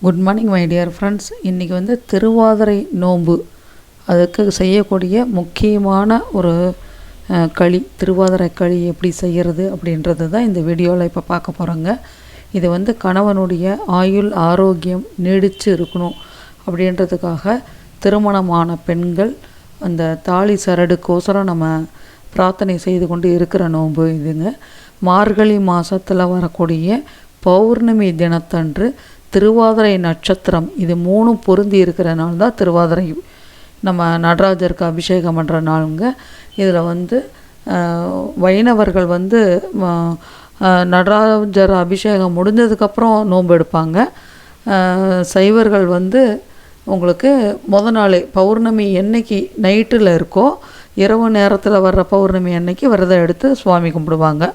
Good morning my dear friends. இன்றைக்கி வந்து திருவாதிரை நோன்பு அதுக்கு செய்யக்கூடிய முக்கியமான ஒரு களி, திருவாதிரை களி எப்படி செய்கிறது அப்படின்றது தான் இந்த வீடியோவில் இப்போ பார்க்க போகிறோங்க. இது வந்து கணவனுடைய ஆயுள் ஆரோக்கியம் நீடித்து இருக்கணும் அப்படின்றதுக்காக திருமணமான பெண்கள் அந்த தாலி சரடுக்கோசரம் நம்ம பிரார்த்தனை செய்து கொண்டு இருக்கிற நோன்பு இதுங்க. மார்கழி மாதத்தில் வரக்கூடிய பௌர்ணமி தினத்தன்று திருவாதிரை நட்சத்திரம் இது மூணும் பொருந்தி இருக்கிற நாள் தான் திருவாதிரை நம்ம நடராஜருக்கு அபிஷேகம் பண்ணுற நாளுங்க. இதில் வந்து வைணவர்கள் வந்து நடராஜர் அபிஷேகம் முடிஞ்சதுக்கப்புறம் நோன்பு எடுப்பாங்க. சைவர்கள் வந்து உங்களுக்கு நாளே பௌர்ணமி என்னைக்கு நைட்டில் இருக்கோ இரவு நேரத்தில் வர்ற பௌர்ணமி அன்னைக்கு விரதம் எடுத்து சுவாமி கும்பிடுவாங்க.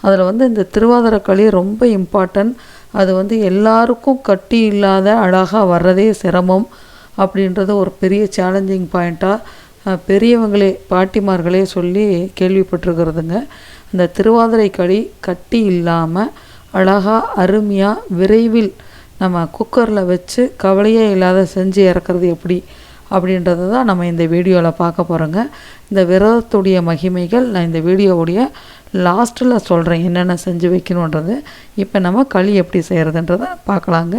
அதில் வந்து இந்த திருவாதிரை களி ரொம்ப இம்பார்ட்டன்ட். அது வந்து எல்லாருக்கும் கட்டி இல்லாத அழகாக வர்றதே சிரமம் அப்படின்றது ஒரு பெரிய சேலஞ்சிங் பாயிண்ட்டாக பெரியவங்களே பாட்டிமார்களே சொல்லி கேள்விப்பட்டிருக்கிறதுங்க. அந்த திருவாதிரை களி கட்டி இல்லாமல் அழகாக அருமையாக விரைவில் நம்ம குக்கரில் வச்சு கவலையே இல்லாத செஞ்சு இறக்குறது எப்படி அப்படின்றத தான் நம்ம இந்த வீடியோவில் பார்க்க போகிறோங்க. இந்த விரதத்துடைய மகிமைகள் நான் இந்த வீடியோவுடைய லாஸ்ட்டில் சொல்கிறேன் என்னென்ன செஞ்சு வைக்கணுன்றது. இப்போ நம்ம களி எப்படி செய்கிறதுன்றதை பார்க்கலாங்க.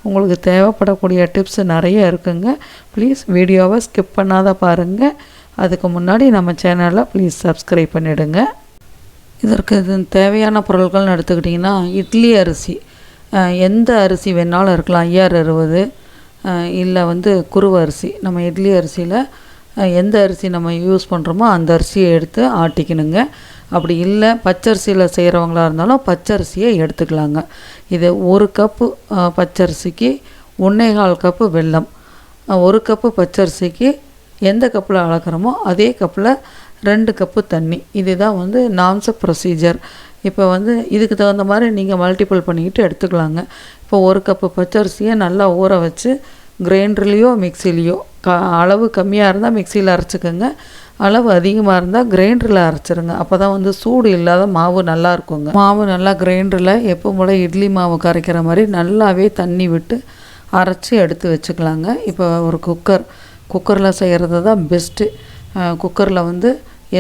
உங்களுக்கு தேவைப்படக்கூடிய டிப்ஸ் நிறைய இருக்குங்க. ப்ளீஸ் வீடியோவை ஸ்கிப் பண்ணாத பாருங்கள். அதுக்கு முன்னாடி நம்ம சேனலை ப்ளீஸ் சப்ஸ்கிரைப் பண்ணிவிடுங்க. இதற்கு தேவையான பொருட்கள்னு எடுத்துக்கிட்டிங்கன்னா இட்லி அரிசி, எந்த அரிசி வேணாலும் இருக்கலாம், IR60 இல்லை வந்து குருவ அரிசி. நம்ம இட்லி அரிசியில் எந்த அரிசி நம்ம யூஸ் பண்ணுறோமோ அந்த அரிசியை எடுத்து ஆட்டிக்கணுங்க. அப்படி இல்லை பச்சரிசியில் செய்கிறவங்களா இருந்தாலும் பச்சரிசியை எடுத்துக்கலாங்க. இது 1 கப்பு பச்சரிசிக்கு 1.25 கப்பு வெல்லம், 1 கப்பு பச்சரிசிக்கு எந்த கப்பில் அளக்கிறோமோ அதே கப்பில் 2 கப்பு தண்ணி. இதுதான் வந்து நாம்ஸ் ப்ரொசீஜர். இப்போ வந்து இதுக்கு தகுந்த மாதிரி நீங்கள் மல்டிபிள் பண்ணிக்கிட்டு எடுத்துக்கலாங்க. இப்போ 1 கப்பு பச்சரிசியை நல்லா ஊற வச்சு கிரைண்டர்லேயோ மிக்சிலேயோ அளவு கம்மியாக இருந்தால் மிக்சியில் அரைச்சிக்கோங்க, அளவு அதிகமாக இருந்தால் கிரைண்டரில் அரைச்சிருங்க. அப்போ தான் வந்து சூடு இல்லாத மாவு நல்லா இருக்குங்க. மாவு நல்லா கிரைண்டரில் எப்போ போல் இட்லி மாவு கரைக்கிற மாதிரி நல்லாவே தண்ணி விட்டு அரைச்சி எடுத்து வச்சுக்கலாங்க. இப்போ ஒரு குக்கரில் செய்கிறது தான் பெஸ்ட்டு. குக்கரில் வந்து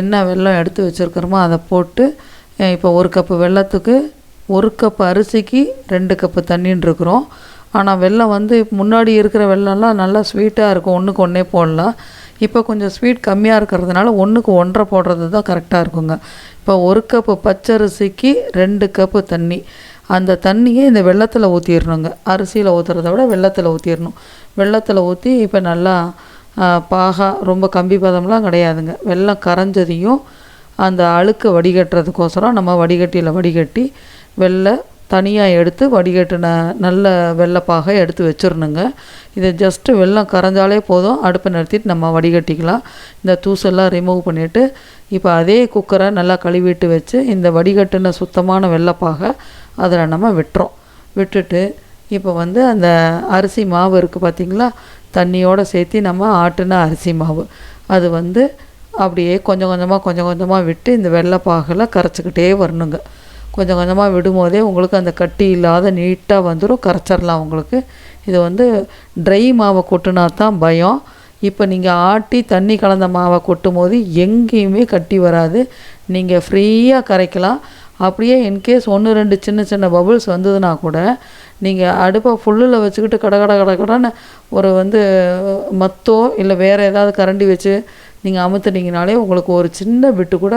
என்ன வெல்லம் எடுத்து வச்சுருக்கிறோமோ அதை போட்டு இப்போ 1 கப்பு வெல்லத்துக்கு 1 கப்பு அரிசிக்கு 2 கப்பு தண்ணின்னு இருக்கிறோம். ஆனால் வெல்லம் வந்து முன்னாடி இருக்கிற வெல்லம்லாம் நல்லா ஸ்வீட்டாக இருக்கும், 1க்கு 1 போடலாம். இப்போ கொஞ்சம் ஸ்வீட் கம்மியாக இருக்கிறதுனால 1க்கு 1.5 போடுறது தான் கரெக்டாக இருக்குங்க. இப்போ 1 கப்பு பச்சரிசிக்கு 2 கப்பு தண்ணி. அந்த தண்ணியை இந்த வெல்லத்தில் ஊற்றிடணுங்க. அரிசியில் ஊற்றுறத விட வெல்லத்தில் ஊற்றிடணும். வெல்லத்தில் ஊற்றி இப்போ நல்லா பாகா ரொம்ப கம்பி பதம்லாம் கிடையாதுங்க. வெல்லம் கரைஞ்சதையும் அந்த அழுக்கு வடிகட்டுறதுக்கோசரம் நம்ம வடிகட்டியில் வடிகட்டி தனியாக எடுத்து வடிகட்டின நல்ல வெள்ளைப்பாக எடுத்து வச்சிடணுங்க. இதை ஜஸ்ட்டு வெல்லம் கரைஞ்சாலே போதும், அடுப்பை நிறுத்திட்டு நம்ம வடிகட்டிக்கலாம். இந்த தூசெல்லாம் ரிமூவ் பண்ணிவிட்டு இப்போ அதே குக்கரை நல்லா கழுவிட்டு வச்சு இந்த வடிகட்டின சுத்தமான வெள்ளைப்பாக அதில் நம்ம விட்டுட்டு இப்போ வந்து அந்த அரிசி மாவு இருக்குது பார்த்திங்களா, தண்ணியோடு சேர்த்து நம்ம ஆட்டின அரிசி மாவு அது வந்து அப்படியே கொஞ்சம் கொஞ்சமாக விட்டு இந்த வெள்ளைப்பாகில் கரைச்சிக்கிட்டே வரணுங்க. கொஞ்சம் கொஞ்சமாக விடும்போதே உங்களுக்கு அந்த கட்டி இல்லாத நீட்டாக வந்துடும், கரைச்சிடலாம் உங்களுக்கு. இது வந்து ட்ரை மாவை கொட்டினா தான் பயம். இப்போ நீங்கள் ஆட்டி தண்ணி கலந்த மாவை கொட்டும் போது எங்கேயுமே கட்டி வராது, நீங்கள் ஃப்ரீயாக கரைக்கலாம். அப்படியே இன்கேஸ் 1-2 சின்ன பபுள்ஸ் வந்ததுன்னா கூட நீங்கள் அடுப்பை ஃபுல்லில் வச்சுக்கிட்டு கடன்னு ஒரு வந்து மத்தோ இல்லை வேறு ஏதாவது கரண்டி வச்சு நீங்கள் அமுத்துனீங்கனாலே உங்களுக்கு ஒரு சின்ன பிட்டு கூட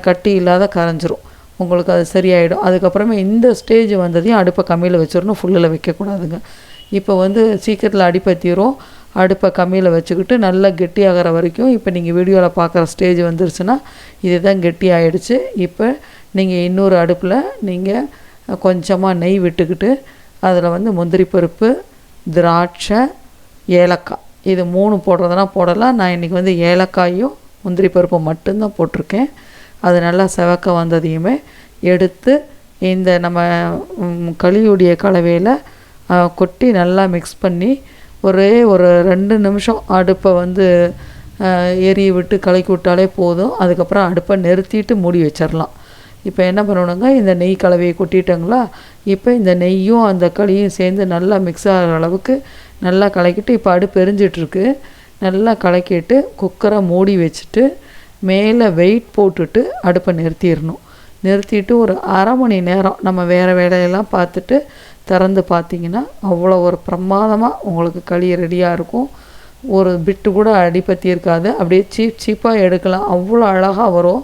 கட்டி இல்லாத கரைஞ்சிரும், உங்களுக்கு அது சரியாயிடும். அதுக்கப்புறமே இந்த ஸ்டேஜ் வந்ததையும் அடுப்பை கம்மியில் வச்சிடணும், ஃபுல்லில் வைக்கக்கூடாதுங்க. இப்போ வந்து சீக்கிரத்தில் அடிப்பத்திரும். அடுப்பை கம்மியில் வச்சுக்கிட்டு நல்லா கெட்டியாகிற வரைக்கும் இப்போ நீங்கள் வீடியோவில் பார்க்குற ஸ்டேஜ் வந்துருச்சுன்னா இதுதான் கெட்டி ஆகிடுச்சு. இப்போ நீங்கள் இன்னொரு அடுப்பில் நீங்கள் கொஞ்சமாக நெய் விட்டுக்கிட்டு அதில் வந்து முந்திரி பருப்பு, திராட்சை, ஏலக்காய் இது 3 போடுறதுனா போடலாம். நான் இன்றைக்கி வந்து ஏலக்காயும் முந்திரி பருப்பு மட்டும்தான் போட்டிருக்கேன். அது நல்லா செவக்க வந்ததையுமே எடுத்து இந்த நம்ம களியுடைய கலவையில் கொட்டி நல்லா மிக்ஸ் பண்ணி ஒரு 2 நிமிஷம் அடுப்பை வந்து எரிய விட்டு கலக்கி விட்டாலே போதும். அதுக்கப்புறம் அடுப்பை நிறுத்திட்டு மூடி வச்சிடலாம். இப்போ என்ன பண்ணணுங்க, இந்த நெய் கலவையை கொட்டிட்டங்களா, இப்போ இந்த நெய்யும் அந்த களியும் சேர்ந்து நல்லா மிக்ஸ் ஆகிற அளவுக்கு நல்லா கலக்கிட்டு, இப்போ அடுப்பு எரிஞ்சிட்ருக்கு, நல்லா கலக்கிட்டு குக்கரை மூடி வச்சுட்டு மேலே வெயிட் போட்டுட்டு அடுப்பை நிறுத்திட்டு ஒரு அரை மணி நேரம் நம்ம வேறு வேலையெல்லாம் பார்த்துட்டு திறந்து பார்த்திங்கன்னா அவ்வளோ ஒரு பிரமாதமாக உங்களுக்கு களி ரெடியாக இருக்கும். ஒரு பிட்டு கூட அடிப்பத்தி இருக்காது, அப்படியே சீப்பாக எடுக்கலாம், அவ்வளோ அழகாக வரும்.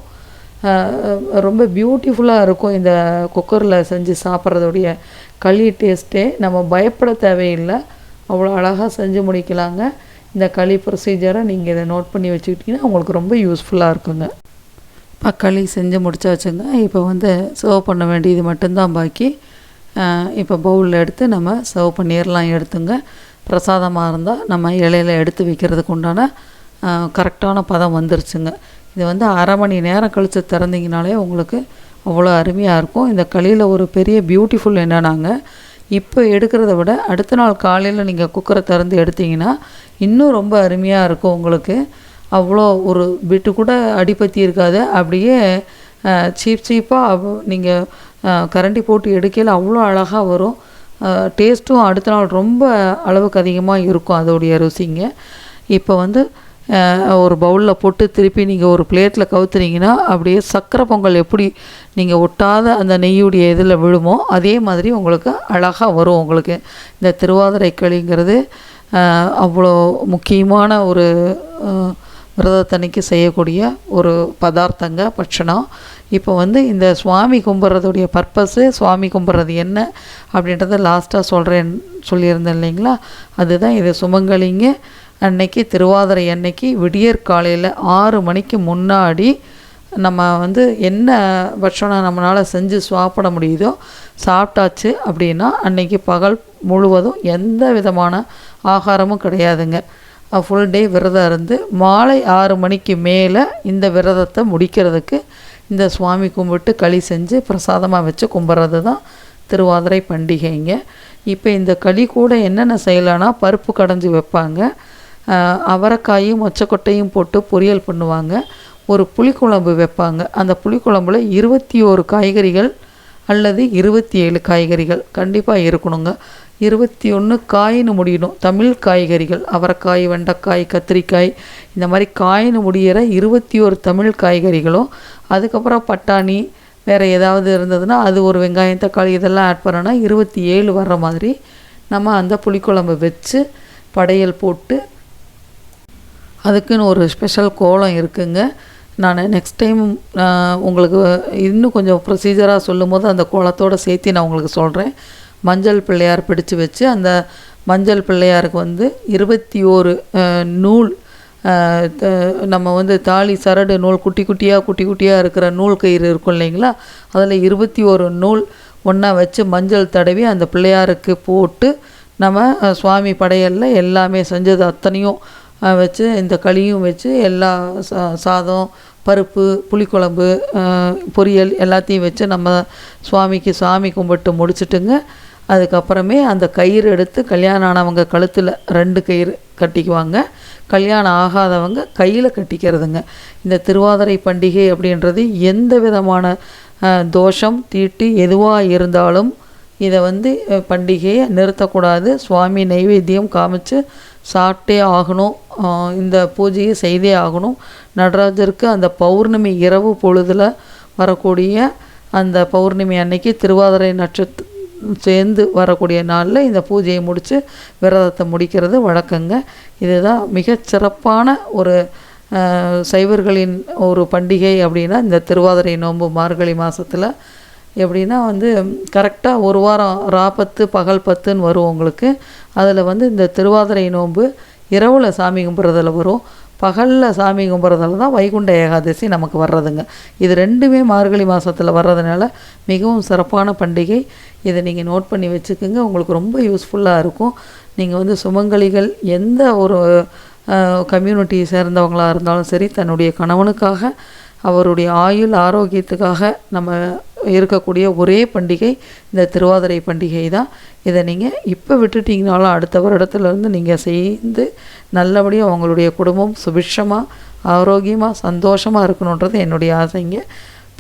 ரொம்ப பியூட்டிஃபுல்லாக இருக்கும். இந்த குக்கரில் செஞ்சு சாப்பிட்றதுடைய களி டேஸ்ட்டே நம்ம பயப்பட தேவையில்லை, அவ்வளோ அழகாக செஞ்சு முடிக்கலாங்க. இந்த களி ப்ரொசீஜரை நீங்கள் இதை நோட் பண்ணி வச்சுக்கிட்டிங்கன்னா உங்களுக்கு ரொம்ப யூஸ்ஃபுல்லாக இருக்குங்க. இப்போ களி செஞ்சு முடிச்சாச்சுங்க. இப்போ வந்து சர்வ் பண்ண வேண்டியது மட்டும்தான் பாக்கி. இப்போ பவுலில் எடுத்து நம்ம சர்வ் பண்ணிடலாம். எடுத்துங்க. பிரசாதமாக இருந்தால் நம்ம இலையில எடுத்து வைக்கிறதுக்கு உண்டான கரெக்டான பதம் வந்துருச்சுங்க. இது வந்து அரை மணி நேரம் கழித்து திறந்தீங்கனாலே உங்களுக்கு அவ்வளோ அருமையாக இருக்கும். இந்த களியில் ஒரு பெரிய பியூட்டிஃபுல் என்னன்னாங்க, இப்போ எடுக்கிறத விட அடுத்த நாள் காலையில் நீங்கள் குக்கரை திறந்து எடுத்திங்கன்னா இன்னும் ரொம்ப அருமையாக இருக்கும் உங்களுக்கு. அவ்வளோ ஒரு பிட்டு கூட அடிப்பத்தி இருக்காது, அப்படியே சீப்பாக நீங்கள் கரண்டி போட்டு எடுக்கையில் அவ்வளோ அழகாக வரும். டேஸ்ட்டும் அடுத்த நாள் ரொம்ப அளவுக்கு அதிகமாக இருக்கும் அதோடைய ருசிங்க. இப்போ வந்து ஒரு பவுலில் போட்டு திருப்பி நீங்கள் ஒரு பிளேட்டில் கவுத்துனீங்கன்னா அப்படியே சக்கரை பொங்கல் எப்படி நீங்கள் ஒட்டாத அந்த நெய்யுடைய இதில் விழுமோ அதே மாதிரி உங்களுக்கு அழகாக வரும். உங்களுக்கு இந்த திருவாதிரை களிங்கிறது அவ்வளோ முக்கியமான ஒரு விரதத்தன்னைக்கு செய்யக்கூடிய ஒரு பதார்த்தங்க, பட்சணம். இப்போ வந்து இந்த சுவாமி கும்பிட்றதுடைய பர்பஸ்ஸு, சுவாமி கும்பிட்றது என்ன அப்படின்றத லாஸ்ட்டாக சொல்லியிருந்தேன் இல்லைங்களா, அதுதான் இது. சுமங்கலிங்க அன்னைக்கு திருவாதிரை அன்னைக்கு விடியற் காலையில் 6 மணிக்கு முன்னாடி நம்ம வந்து என்ன பட்சணம் நம்மளால் செஞ்சு சாப்பிட முடியுதோ சாப்பிட்டாச்சு அப்படின்னா அன்னைக்கு பகல் முழுவதும் எந்த விதமான ஆகாரமும் கிடையாதுங்க. ஃபுல் டே விரதம் இருந்து மாலை 6 மணிக்கு மேலே இந்த விரதத்தை முடிக்கிறதுக்கு இந்த சுவாமி கும்பிட்டு களி செஞ்சு பிரசாதமாக வச்சு கும்பிட்றது தான் திருவாதிரை பண்டிகைங்க. இப்போ இந்த களி கூட என்னென்ன செய்யலான்னா, பருப்பு கடைஞ்சி வைப்பாங்க, அவரைக்காயும் மொச்சக்கொட்டையும் போட்டு பொரியல் பண்ணுவாங்க, ஒரு புளிக்குழம்பு வைப்பாங்க. அந்த புளிக்குழம்புல 21 காய்கறிகள் அல்லது 27 காய்கறிகள் கண்டிப்பாக இருக்கணுங்க. 21 காயின்னு முடியணும். தமிழ் காய்கறிகள் அவரைக்காய், வெண்டைக்காய், கத்திரிக்காய், இந்த மாதிரி காயின்னு முடிகிற 21 தமிழ் காய்கறிகளும், அதுக்கப்புறம் பட்டாணி வேறு ஏதாவது இருந்ததுன்னா அது ஒரு வெங்காயம், தக்காளி இதெல்லாம் ஆட் பண்ணோன்னா 27 வர்ற மாதிரி நம்ம அந்த புளிக்குழம்பு வச்சு படையல் போட்டு அதுக்குன்னு ஒரு ஸ்பெஷல் கோலம் இருக்குங்க. நான் நெக்ஸ்ட் டைம் உங்களுக்கு இன்னும் கொஞ்சம் ப்ரொசீஜராக சொல்லும் போது அந்த கோலத்தோடு சேர்த்து நான் உங்களுக்கு சொல்கிறேன். மஞ்சள் பிள்ளையார் பிடிச்சி வச்சு அந்த மஞ்சள் பிள்ளையாருக்கு வந்து 21 நூல், நம்ம வந்து தாலி சரடு நூல் குட்டி குட்டியாக இருக்கிற நூல் கயிறு இருக்கும் இல்லைங்களா, அதில் 21 நூல் ஒன்றா வச்சு மஞ்சள் தடவி அந்த பிள்ளையாருக்கு போட்டு நம்ம சுவாமி படையலில் எல்லாமே செஞ்சது அத்தனையும் வச்சு இந்த களியும் வச்சு எல்லா சாதம், பருப்பு, புளிக்குழம்பு, பொரியல் எல்லாத்தையும் வச்சு நம்ம சுவாமிக்கு சாமி கும்பிட்டு முடிச்சுட்டுங்க. அதுக்கப்புறமே அந்த கயிறு எடுத்து கல்யாணம் ஆனவங்க கழுத்தில் 2 கயிறு கட்டிக்குவாங்க, கல்யாணம் ஆகாதவங்க கையில் கட்டிக்கிறதுங்க. இந்த திருவாதிரை பண்டிகை அப்படின்றது எந்த விதமான தோஷம் தீட்டு எதுவாக இருந்தாலும் இதை வந்து பண்டிகையை நிறுத்தக்கூடாது. சுவாமி நைவேத்தியம் காமிச்சு சாப்பிட்டே ஆகணும், இந்த பூஜையை செய்தே ஆகணும். நடராஜருக்கு அந்த பௌர்ணமி இரவு பொழுதில் வரக்கூடிய அந்த பௌர்ணமி அன்னைக்கு திருவாதிரை நட்சத்திரம் சேர்ந்து வரக்கூடிய நாளில் இந்த பூஜையை முடித்து விரதத்தை முடிக்கிறது வழக்கங்க. இதுதான் மிகச்சிறப்பான ஒரு சைவர்களின் ஒரு பண்டிகை அப்படின்னா இந்த திருவாதிரை நோன்பு. மார்கழி மாதத்தில் எப்படின்னா வந்து கரெக்டாக ஒரு வாரம் ராப்பத்து பகல் 10ன்னு வரும் உங்களுக்கு. அதில் வந்து இந்த திருவாதிரை நோன்பு இரவில் சாமி கும்பிட்றதில் வரும், பகலில் சாமி கும்பிட்றதால தான் வைகுண்ட ஏகாதசி நமக்கு வர்றதுங்க. இது ரெண்டுமே மார்கழி மாதத்தில் வர்றதுனால மிகவும் சிறப்பான பண்டிகை. இதை நீங்கள் நோட் பண்ணி வச்சுக்கோங்க, உங்களுக்கு ரொம்ப யூஸ்ஃபுல்லாக இருக்கும். நீங்கள் வந்து சுமங்கலிகள் எந்த ஒரு கம்யூனிட்டி சேர்ந்தவங்களாக இருந்தாலும் சரி, தன்னுடைய கணவனுக்காக அவருடைய ஆயுள் ஆரோக்கியத்துக்காக நம்ம இருக்கக்கூடிய ஒரே பண்டிகை இந்த திருவாதிரை பண்டிகை தான். இதை நீங்கள் இப்போ விட்டுட்டிங்கனாலும் அடுத்த வருடத்துலேருந்து நீங்கள் செய்து நல்லபடியாக அவங்களுடைய குடும்பம் சுபிட்சமாக ஆரோக்கியமாக சந்தோஷமாக இருக்கணுன்றது என்னுடைய ஆசைங்க.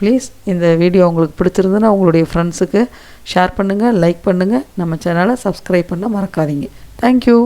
ப்ளீஸ் இந்த வீடியோ உங்களுக்கு பிடிச்சிருந்துன்னா உங்களுடைய ஃப்ரெண்ட்ஸுக்கு ஷேர் பண்ணுங்கள், லைக் பண்ணுங்கள், நம்ம சேனலை சப்ஸ்கிரைப் பண்ண மறக்காதீங்க. தேங்க்யூ.